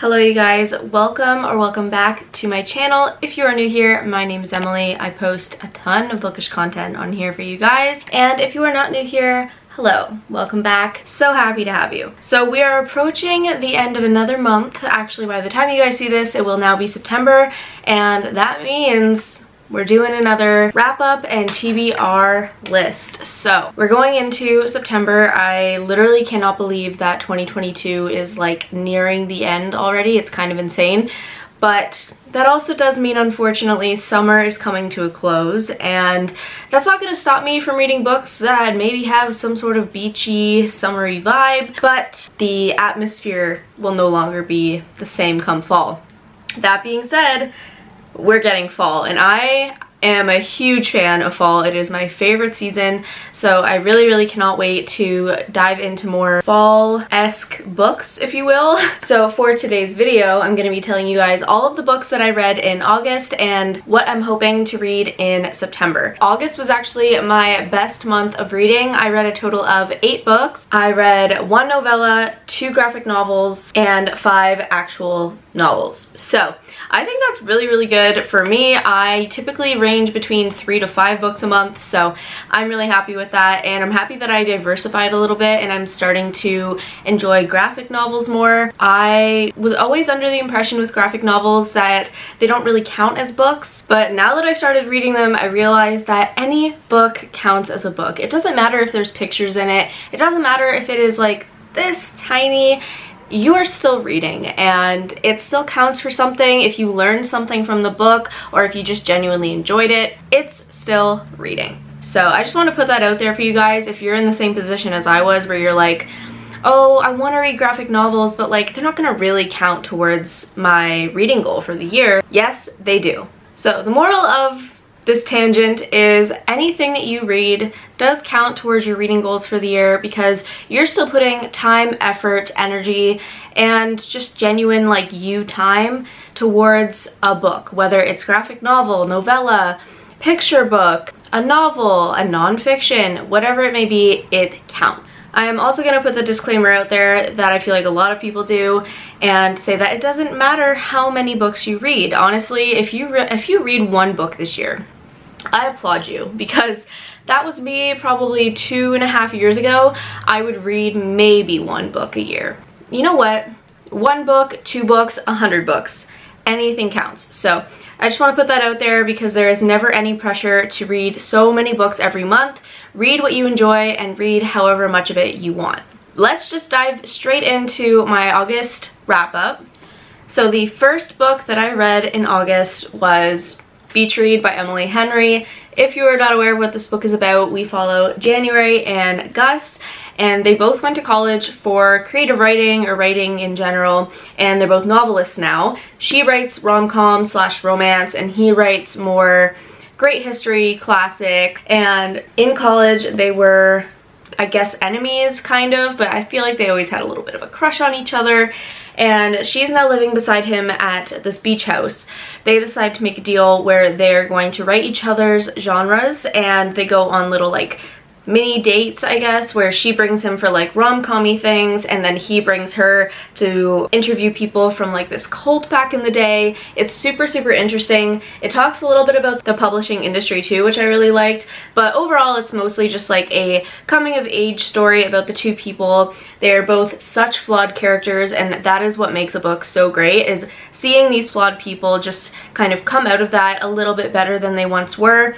Hello you guys, welcome back to my channel. If you are new here, my name is Emily. I post a ton of bookish content on here for you guys. And if you are not new here, hello, welcome back. So happy to have you. So we are approaching the end of another month. Actually, by the time you guys see this, it will now be September. And that means we're doing another wrap up and TBR list. So we're going into September. I literally cannot believe that 2022 is like nearing the end already. It's kind of insane. But that also does mean, unfortunately, summer is coming to a close, and that's not going to stop me from reading books that maybe have some sort of beachy, summery vibe, but the atmosphere will no longer be the same come fall. That being said, we're getting fall, and I am a huge fan of fall. It is my favorite season, so I really cannot wait to dive into more fall-esque books, if you will. So for today's video, I'm going to be telling you guys all of the books that I read in August and what I'm hoping to read in September. August was actually my best month of reading. I read a total of 8 books. I read 1 novella, 2 graphic novels, and 5 actual novels. So I think that's really good for me. I typically range between 3 to 5 books a month, so I'm really happy with that, and I'm happy that I diversified a little bit and I'm starting to enjoy graphic novels more. I was always under the impression with graphic novels that they don't really count as books, but now that I started reading them, I realized that any book counts as a book. It doesn't matter if there's pictures in it. It doesn't matter if it is like this tiny. You are still reading, and it still counts for something. If you learned something from the book, or if you just genuinely enjoyed it, it's still reading. So I just want to put that out there for you guys. If you're in the same position as I was, where you're like, oh, I want to read graphic novels, but like they're not going to really count towards my reading goal for the year. Yes, they do. So the moral of this tangent is anything that you read does count towards your reading goals for the year, because you're still putting time, effort, energy, and just genuine like you time towards a book, whether it's graphic novel, novella, picture book, a novel, a nonfiction, whatever it may be, it counts. I am also going to put the disclaimer out there that I feel like a lot of people do, and say that it doesn't matter how many books you read. Honestly, if you read 1 book this year, I applaud you, because that was me probably 2.5 years ago. I would read maybe 1 book a year. You know what? 1 book, 2 books, 100 books. Anything counts. So I just want to put that out there, because there is never any pressure to read so many books every month. Read what you enjoy and read however much of it you want. Let's just dive straight into my August wrap up. So the first book that I read in August was Beach Read by Emily Henry. If you are not aware of what this book is about, we follow January and Gus, and they both went to college for creative writing or writing in general, and they're both novelists now. She writes rom-com / romance, and he writes more great history, classic, and in college they were, I guess, enemies kind of, but I feel like they always had a little bit of a crush on each other. And she's now living beside him at this beach house. They decide to make a deal where they're going to write each other's genres, and they go on little like mini dates, I guess, where she brings him for like rom-com-y things, and then he brings her to interview people from like this cult back in the day. It's super interesting. It talks a little bit about the publishing industry too, which I really liked, but overall it's mostly just like a coming of age story about the 2 people. They're both such flawed characters, and that is what makes a book so great, is seeing these flawed people just kind of come out of that a little bit better than they once were.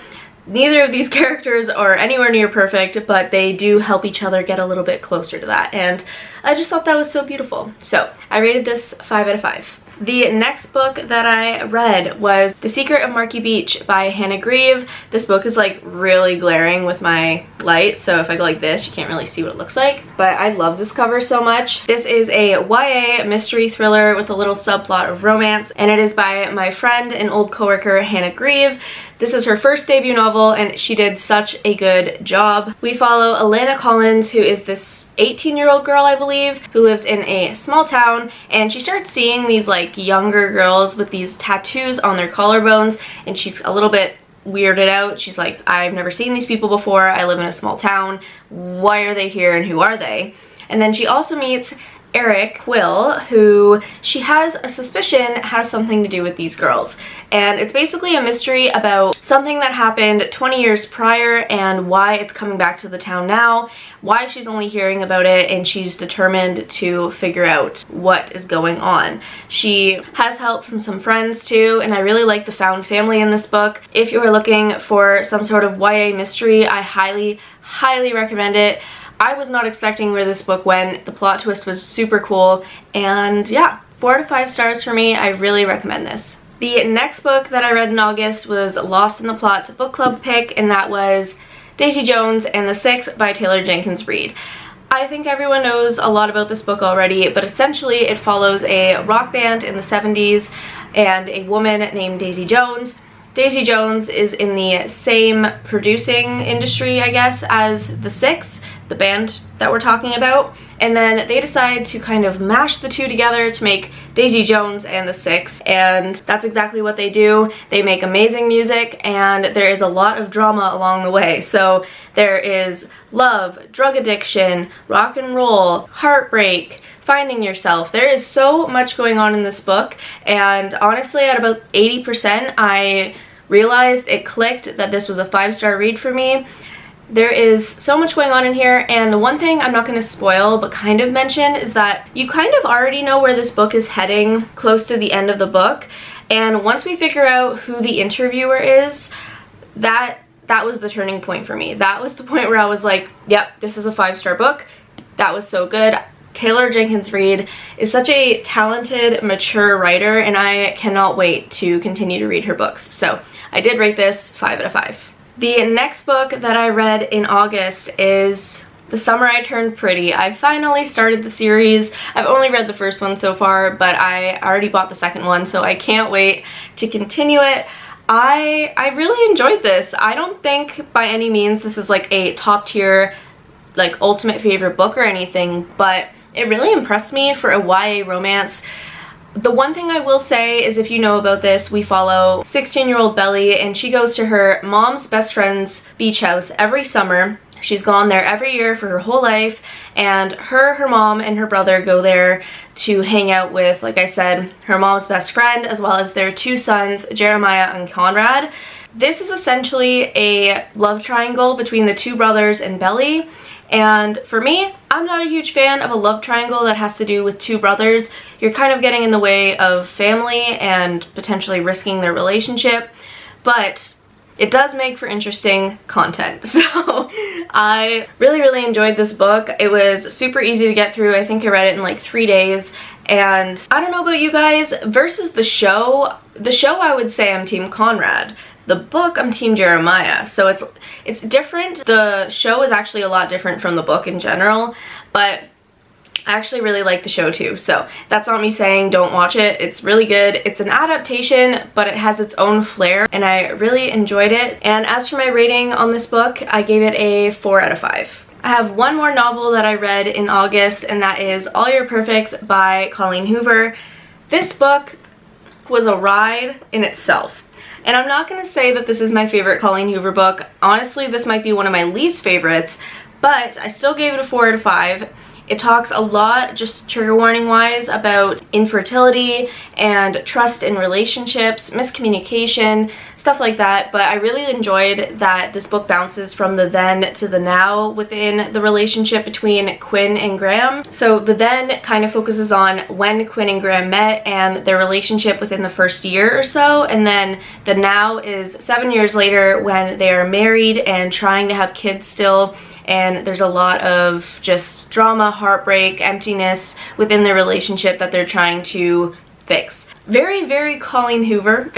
Neither of these characters are anywhere near perfect, but they do help each other get a little bit closer to that, and I just thought that was so beautiful. So I rated this 5 out of 5. The next book that I read was The Secret of Marky Beach by Hannah Grieve. This book is like really glaring with my light, so if I go like this, you can't really see what it looks like, but I love this cover so much. This is a YA mystery thriller with a little subplot of romance, and it is by my friend and old coworker Hannah Grieve. This is her first debut novel, and she did such a good job. We follow Alana Collins, who is this 18-year-old girl, I believe, who lives in a small town, and she starts seeing these like younger girls with these tattoos on their collarbones, and she's a little bit weirded out. She's like, I've never seen these people before. I live in a small town. Why are they here and who are they? And then she also meets Eric Quill, who she has a suspicion has something to do with these girls. And it's basically a mystery about something that happened 20 years prior and why it's coming back to the town now, why she's only hearing about it, and she's determined to figure out what is going on. She has help from some friends too, and I really like the found family in this book. If you are looking for some sort of YA mystery, I highly recommend it. I was not expecting where this book went. The plot twist was super cool, and yeah, 4 out of 5 stars for me. I really recommend this. The next book that I read in August was Lost in the Plot's book club pick, and that was Daisy Jones and the Six by Taylor Jenkins Reid. I think everyone knows a lot about this book already, but essentially it follows a rock band in the 70s and a woman named Daisy Jones. Daisy Jones is in the same producing industry, I guess, as the Six, the band that we're talking about, and then they decide to kind of mash the two together to make Daisy Jones and the Six, and that's exactly what they do. They make amazing music, and there is a lot of drama along the way. So there is love, drug addiction, rock and roll, heartbreak, finding yourself. There is so much going on in this book, and honestly at about 80% I realized it clicked that this was a 5-star read for me. There is so much going on in here, and the one thing I'm not going to spoil but kind of mention is that you kind of already know where this book is heading close to the end of the book, and once we figure out who the interviewer is, that was the turning point for me. That was the point where I was like, yep, this is a 5-star book. That was so good. Taylor Jenkins Reid is such a talented, mature writer, and I cannot wait to continue to read her books. So I did rate this 5 out of 5. The next book that I read in August is The Summer I Turned Pretty. I finally started the series. I've only read the first one so far, but I already bought the second one, so I can't wait to continue it. I really enjoyed this. I don't think by any means this is like a top tier, like ultimate favorite book or anything, but it really impressed me for a YA romance. The one thing I will say is, if you know about this, we follow 16-year-old Belly, and she goes to her mom's best friend's beach house every summer. She's gone there every year for her whole life, and her mom and her brother go there to hang out with, like I said, her mom's best friend, as well as their 2 sons, Jeremiah and Conrad. This is essentially a love triangle between the 2 brothers and Belly. And for me, I'm not a huge fan of a love triangle that has to do with 2 brothers. You're kind of getting in the way of family and potentially risking their relationship, but it does make for interesting content. So I really enjoyed this book. It was super easy to get through. I think I read it in like 3 days. And I don't know about you guys, versus the show I would say I'm Team Conrad. The book, I'm Team Jeremiah, so it's different. The show is actually a lot different from the book in general, but I actually really like the show too, so that's not me saying don't watch it. It's really good. It's an adaptation, but it has its own flair, and I really enjoyed it. And as for my rating on this book, I gave it a 4 out of 5. I have one more novel that I read in August, and that is All Your Perfects by Colleen Hoover. This book was a ride in itself. And I'm not going to say that this is my favorite Colleen Hoover book. Honestly, this might be one of my least favorites, but I still gave it a 4 out of 5. It talks a lot, just trigger warning wise, about infertility and trust in relationships, miscommunication, stuff like that. But I really enjoyed that this book bounces from the then to the now within the relationship between Quinn and Graham. So the then kind of focuses on when Quinn and Graham met and their relationship within the first year or so. And then the now is 7 years later when they are married and trying to have kids still. And there's a lot of just drama, heartbreak, emptiness within their relationship that they're trying to fix. Very Colleen Hoover,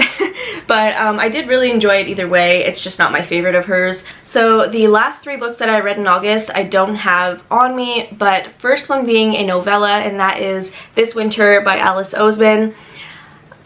but I did really enjoy it either way. It's just not my favorite of hers. So the last 3 books that I read in August I don't have on me, but first one being a novella, and that is This Winter by Alice Oseman.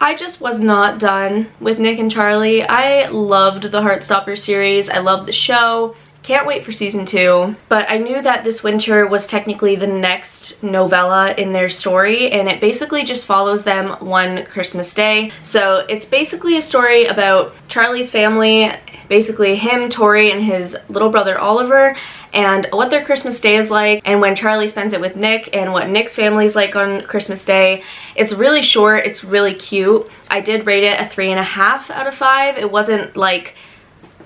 I just was not done with Nick and Charlie. I loved the Heartstopper series. I loved the show. Can't wait for season 2, but I knew that This Winter was technically the next novella in their story, and it basically just follows them one Christmas day. So it's basically a story about Charlie's family, basically him, Tori, and his little brother Oliver, and what their Christmas day is like, and when Charlie spends it with Nick, and what Nick's family is like on Christmas Day. It's really short, it's really cute. I did rate it a 3.5 out of 5. It wasn't like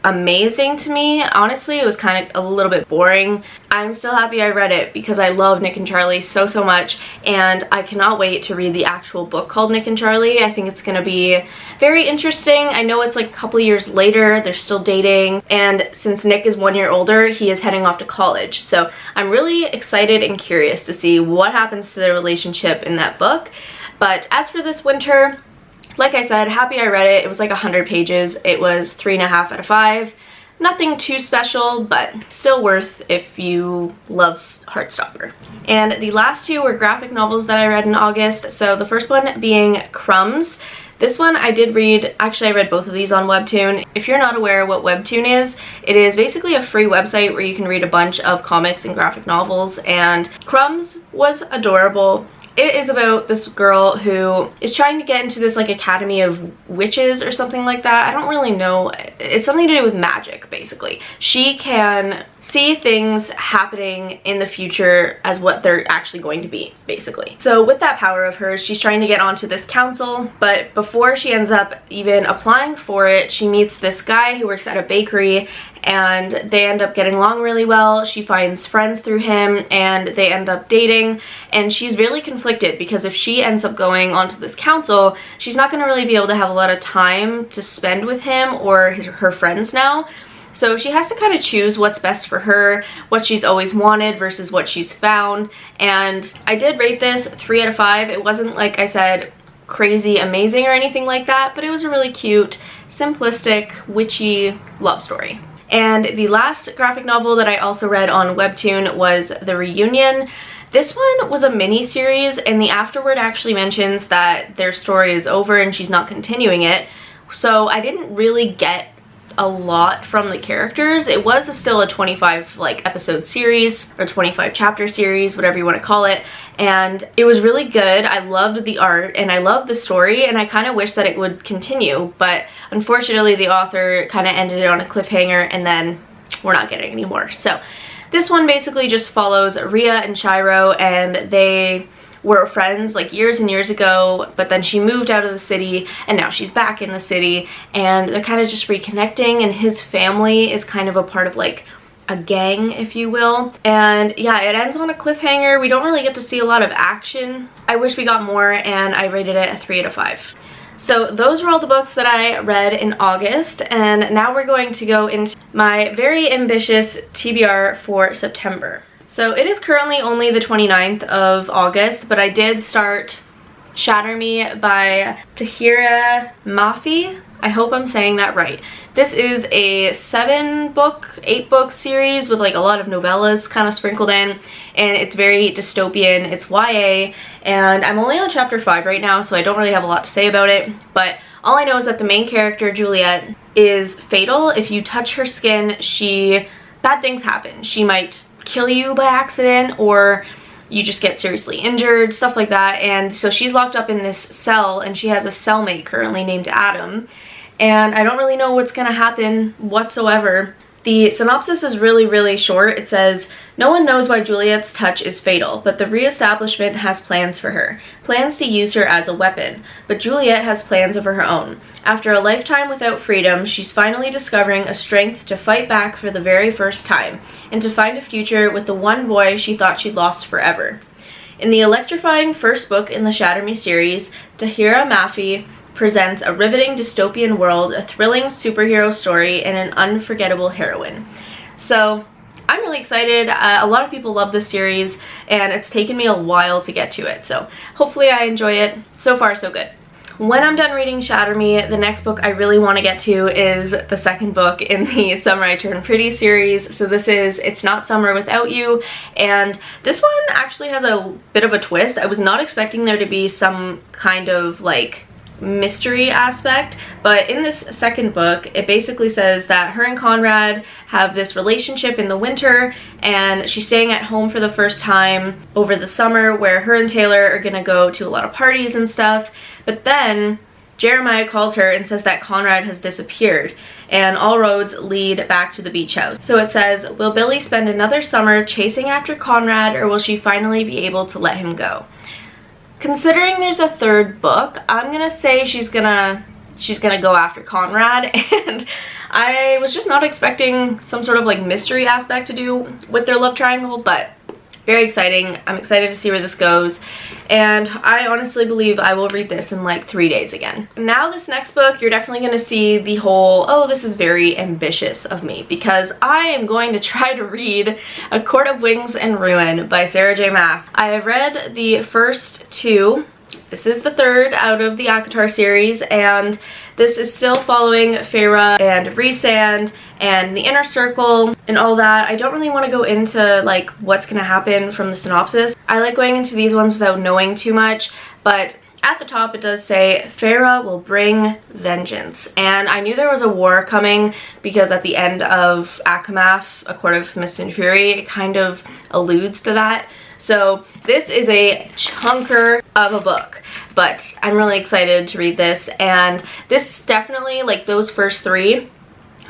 amazing to me. Honestly, it was kind of a little bit boring. I'm still happy I read it because I love Nick and Charlie so much, and I cannot wait to read the actual book called Nick and Charlie. I think it's gonna be very interesting. I know it's like a couple years later, they're still dating, and since Nick is 1 year older, he is heading off to college. So I'm really excited and curious to see what happens to their relationship in that book. But as for this winter, like I said, happy I read it. It was like 100 pages. It was 3.5 out of 5. Nothing too special, but still worth if you love Heartstopper. And the last two were graphic novels that I read in August. So the first one being Crumbs. This one I did read, actually I read both of these on Webtoon. If you're not aware what Webtoon is, it is basically a free website where you can read a bunch of comics and graphic novels, and Crumbs was adorable. It is about this girl who is trying to get into this like academy of witches or something like that. I don't really know. It's something to do with magic, basically. She can see things happening in the future as what they're actually going to be, basically. So with that power of hers, she's trying to get onto this council, but before she ends up even applying for it, she meets this guy who works at a bakery, and they end up getting along really well. She finds friends through him, and they end up dating, and she's really conflicted because if she ends up going onto this council, she's not going to really be able to have a lot of time to spend with him or her friends now. So she has to kind of choose what's best for her, what she's always wanted versus what she's found. And I did rate this 3 out of 5. It wasn't, like I said, crazy amazing or anything like that, but it was a really cute, simplistic, witchy love story. And the last graphic novel that I also read on Webtoon was The Reunion. This one was a mini-series, and the afterword actually mentions that their story is over and she's not continuing it. So I didn't really get a lot from the characters. It was still a 25 like episode series or 25 chapter series, whatever you want to call it, and it was really good. I loved the art and I loved the story, and I kind of wish that it would continue, but unfortunately the author kind of ended it on a cliffhanger, and then we're not getting any more. So this one basically just follows Rhea and Shiro, and they were friends like years and years ago, but then she moved out of the city and now she's back in the city, and they're kind of just reconnecting, and his family is kind of a part of like a gang, if you will. And yeah, it ends on a cliffhanger. We don't really get to see a lot of action. I wish we got more, and I rated it a 3 out of 5. So those were all the books that I read in August, and now we're going to go into my very ambitious TBR for September. So it is currently only the 29th of August, but I did start Shatter Me by Tahira Mafi. I hope I'm saying that right. This is a 8 book series with like a lot of novellas kind of sprinkled in, and it's very dystopian. It's YA, and I'm only on chapter 5 right now, so I don't really have a lot to say about it, but all I know is that the main character, Juliet, is fatal. If you touch her skin, bad things happen. She might kill you by accident, or you just get seriously injured, stuff like that. And so she's locked up in this cell, and she has a cellmate currently named Adam, and I don't really know what's gonna happen whatsoever. The synopsis is really short. It says, "No one knows why Juliet's touch is fatal, but the reestablishment has plans for her. Plans to use her as a weapon. But Juliet has plans of her own. After a lifetime without freedom, she's finally discovering a strength to fight back for the very first time, and to find a future with the one boy she thought she'd lost forever." In the electrifying first book in the Shatter Me series, Tahira Mafi presents a riveting dystopian world, a thrilling superhero story, and an unforgettable heroine. So I'm really excited. A lot of people love this series, and it's taken me a while to get to it, so hopefully I enjoy it. So far, so good. When I'm done reading Shatter Me, the next book I really want to get to is the second book in the Summer I Turn Pretty series. So this is It's Not Summer Without You, and this one actually has a bit of a twist. I was not expecting there to be some kind of like mystery aspect, but in this second book it basically says that her and Conrad have this relationship in the winter, and she's staying at home for the first time over the summer, where her and Taylor are gonna go to a lot of parties and stuff. But then Jeremiah calls her and says that Conrad has disappeared, and all roads lead back to the beach house. So it says, will Billy spend another summer chasing after Conrad, or will she finally be able to let him go? Considering there's a third book, I'm gonna say she's gonna go after Conrad, and I was just not expecting some sort of like mystery aspect to do with their love triangle, but very exciting. I'm excited to see where this goes, and I honestly believe I will read this in like 3 days again. Now this next book, you're definitely going to see the whole, oh, this is very ambitious of me, because I am going to try to read A Court of Wings and Ruin by Sarah J. Maas. I have read the first two. This is the third out of the ACOTAR series, and this is still following Feyre and Rhysand and the Inner Circle and all that. I don't really want to go into like what's going to happen from the synopsis. I like going into these ones without knowing too much, but at the top it does say Feyre will bring vengeance, and I knew there was a war coming because at the end of Akamath, A Court of Mist and Fury, it kind of alludes to that. So this is a chunker of a book, but I'm really excited to read this, and this definitely, like those first three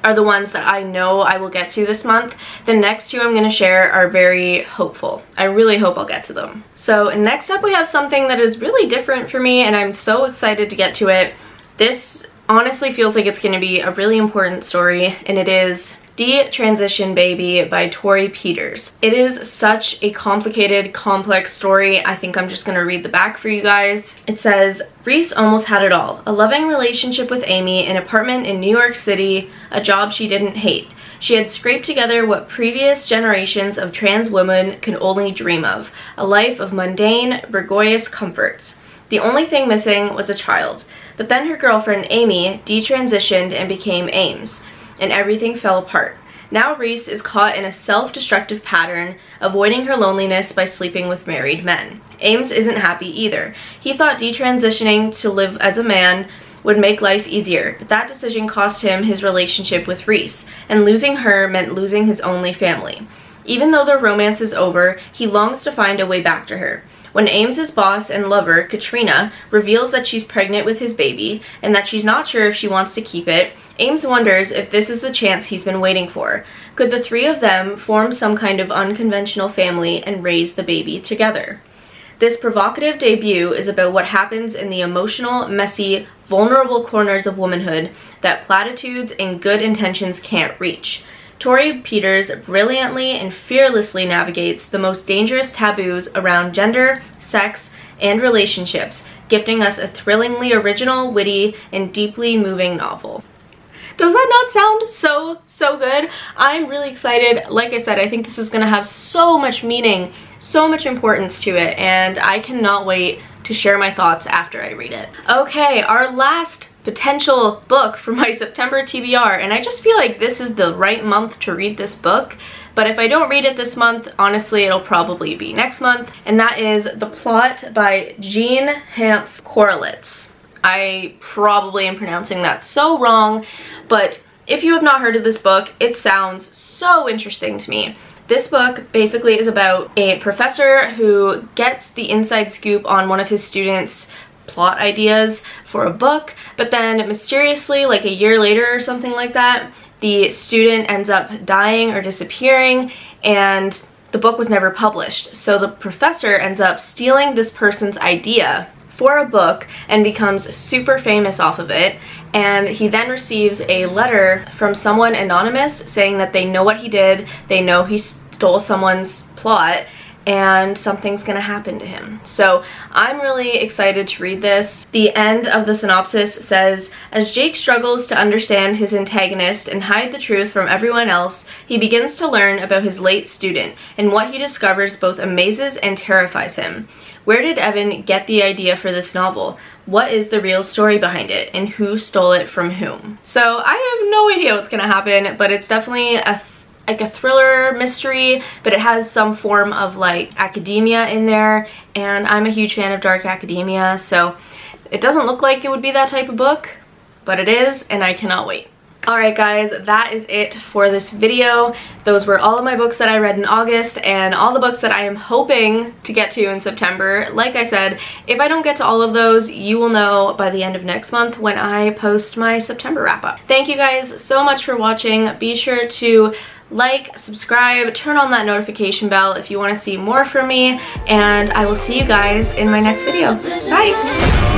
are the ones that I know I will get to this month. The next two I'm going to share are very hopeful. I really hope I'll get to them. So next up we have something that is really different for me, and I'm so excited to get to it. This honestly feels like it's going to be a really important story, and it is De-Transition Baby by Tori Peters. It is such a complicated, complex story. I think I'm just gonna read the back for you guys. It says, Rhys almost had it all. A loving relationship with Amy, an apartment in New York City, a job she didn't hate. She had scraped together what previous generations of trans women could only dream of, a life of mundane, burgoyous comforts. The only thing missing was a child. But then her girlfriend, Amy, detransitioned and became Ames, and everything fell apart. Now Rhys is caught in a self-destructive pattern, avoiding her loneliness by sleeping with married men. Ames isn't happy either. He thought detransitioning to live as a man would make life easier, but that decision cost him his relationship with Rhys, and losing her meant losing his only family. Even though their romance is over, he longs to find a way back to her. When Ames's boss and lover, Katrina, reveals that she's pregnant with his baby, and that she's not sure if she wants to keep it, Ames wonders if this is the chance he's been waiting for. Could the three of them form some kind of unconventional family and raise the baby together? This provocative debut is about what happens in the emotional, messy, vulnerable corners of womanhood that platitudes and good intentions can't reach. Tori Peters brilliantly and fearlessly navigates the most dangerous taboos around gender, sex, and relationships, gifting us a thrillingly original, witty, and deeply moving novel. Does that not sound so good? I'm really excited. Like I said, I think this is going to have so much meaning, so much importance to it, and I cannot wait to share my thoughts after I read it. Okay, our last potential book for my September TBR, and I just feel like this is the right month to read this book, but if I don't read it this month, honestly, it'll probably be next month, and that is The Plot by Jean Hanff Korelitz. I probably am pronouncing that so wrong, but if you have not heard of this book, it sounds so interesting to me. This book basically is about a professor who gets the inside scoop on one of his students' plot ideas for a book, but then mysteriously, like a year later or something like that, the student ends up dying or disappearing, and the book was never published. So the professor ends up stealing this person's idea for a book and becomes super famous off of it, and he then receives a letter from someone anonymous saying that they know what he did, they know he stole someone's plot, and something's gonna happen to him. So I'm really excited to read this. The end of the synopsis says, as Jake struggles to understand his antagonist and hide the truth from everyone else, he begins to learn about his late student, and what he discovers both amazes and terrifies him. Where did Evan get the idea for this novel? What is the real story behind it, and who stole it from whom? So I have no idea what's gonna happen, but it's definitely a thriller mystery, but it has some form of like academia in there, and I'm a huge fan of dark academia, so it doesn't look like it would be that type of book, but it is, and I cannot wait. Alright guys, that is it for this video. Those were all of my books that I read in August and all the books that I am hoping to get to in September. Like I said, if I don't get to all of those, you will know by the end of next month when I post my September wrap-up. Thank you guys so much for watching. Be sure to like, subscribe, turn on that notification bell if you want to see more from me, and I will see you guys in my next video. Bye!